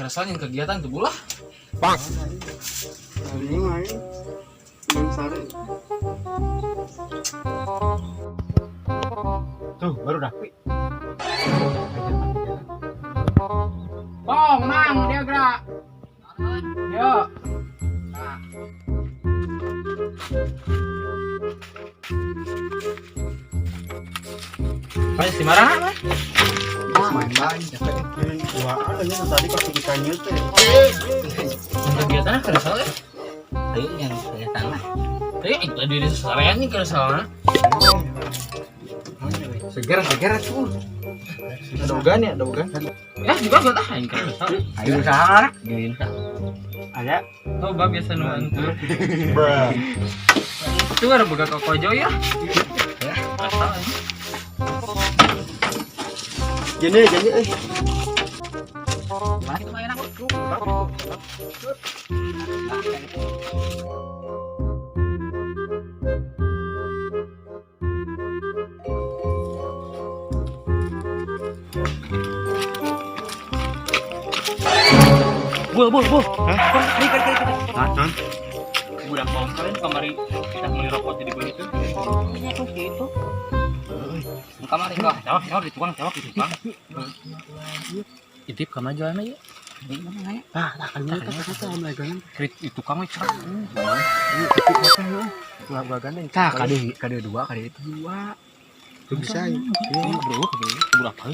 keresahan yang kegiatan tuh bulah. Bang. Ini main. Main sare. Tuh, baru dapat. Oh, mang dia gerak. Yo. Nah. Pas di mana? Main-main. Wah, ada yang tadi pas kita nyute. Kegiatan keresahan ya? Ayo yang kelihatan lah. Ayo itu diri sesarean nih keresahan. Segar tuh. Ada ugan ya, ada ugan. Ya juga gak tahan keresahan. Ayo usaha, gini. Ada. Coba biasa nonton. Bruh. Itu ada buka kokojo ya. Keresahan. Jadi Mati main aku. Bu. Hah? Budak mau kalian kamari kita beli rokok jadi begitu. Ini aku gitu. Kamari kok. Jawab di tukang. Itip kamar jualan aja. Di mana ya? Ah, akan kata megang. Krit itu kamu cerah. Gua gandeng. Tah, kade dua, kade itu dua. Itu bisa ya. Bro, budak apa?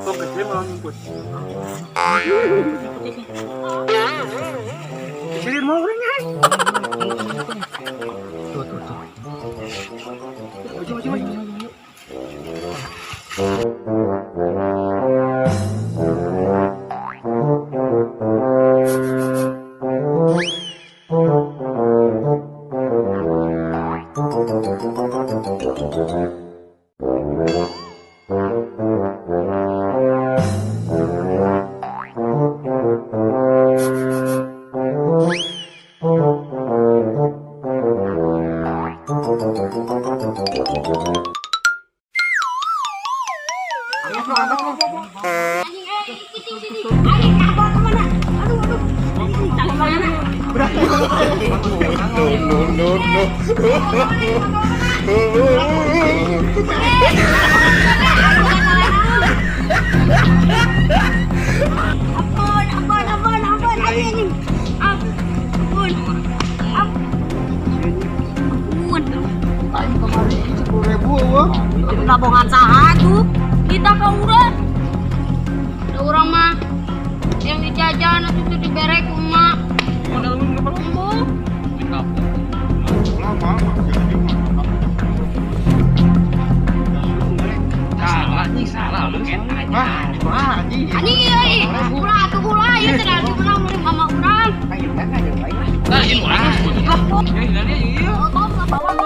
Kok kecil malah ngikut. Kecilin mau orangnya. Tuh. Labongan sahadu kita ke urang. Ada orang mah yang dijajan atau itu diberek emak. Modal lu enggak perlu. Di kampung. Salah lu kan. Anjing ieu ulah atuh ulah ieu teh di menang mulai mama urang. Nah, ini murah. Ya hilangnya iya. Bawa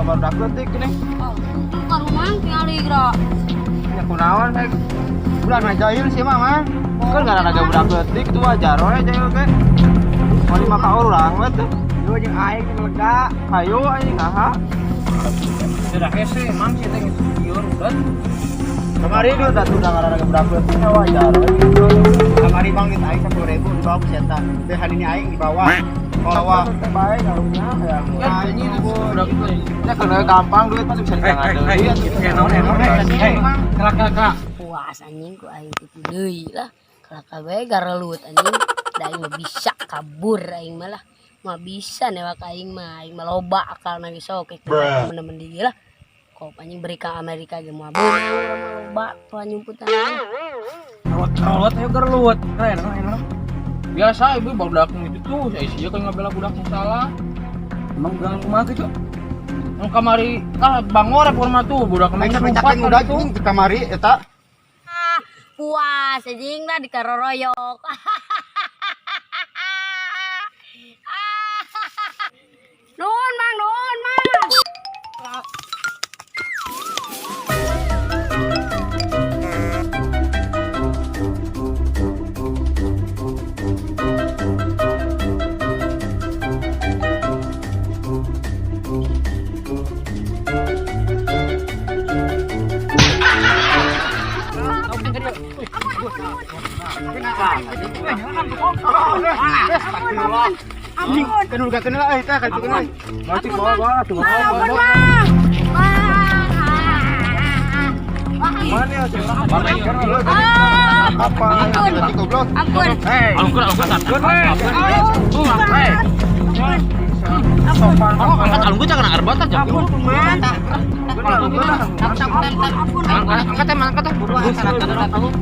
Baru dapat tik nih. ke rumah tinggali geura. Ya kunaon kayak bulan jahil sih mah mah. Kan enggak ada budak leutik itu wajar we jahil teh. Mau dimaka urang we teh. Lu jeung aing lega. Hayu anjing ngaha. Sudah hese emang sih teh ieur udah. Kemari dia udah ada budak leutik wajar we. Kamari bang kita aing 10.000 dibawa ke setan. Teh hari ini aing dibawa. Bawa. Baik ngaruhnya ya. Nah, ini budak itu. Ya kena gampang duit mah bisa ditangan deui. Kelak. Puas anjing ku aing itu deui lah. Kalaka bae garelut anjing. Da aing mah bisa kabur aing mah lah. Mah bisa newak aing mah loba akal nangis oke temen-temen di lah. Kok anjing beri ka Amerika ge mah beunang loba penyumputan. Rawat ayo gerluat. Keren. Biasa ibu budak itu tuh, saya sih kan ngabela budak yang salah. Emang gang kumaha gitu? Yang kamari bangor format tuh budak Aing kemarin sampai lompat capek udah gitu. anjing di kamari eta. Puas anjing lah dikaroroyok. Nuhun Mang, nuhun Mang. Anjing, kenul gak kenal teh kan kenal. Masih bawa tuh. Ampun Mang. Mana ya? Apa yang goblok? Ampun. Alungkeun santun we. Ampun. Angkat alungkeun jangan arbatan jangan. Angkat emang angkat. Ampun.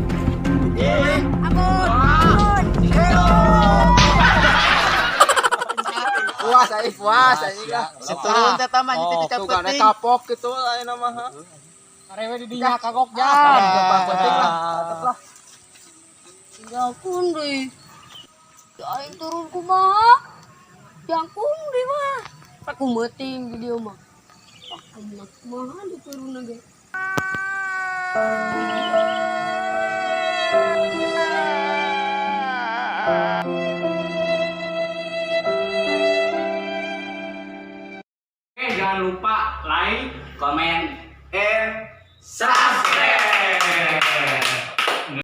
Puas anjing lah. Situn teh mah itu dicapeting. Kapok gitu ayeuna mah. Karewe di dinya kagok Penting lah. Jangkung deh. Aing turun kumaha? Jangkung deh mah. Aku meting di dia mah. Aku kumaha diturun lagi. Jangan lupa like, komen,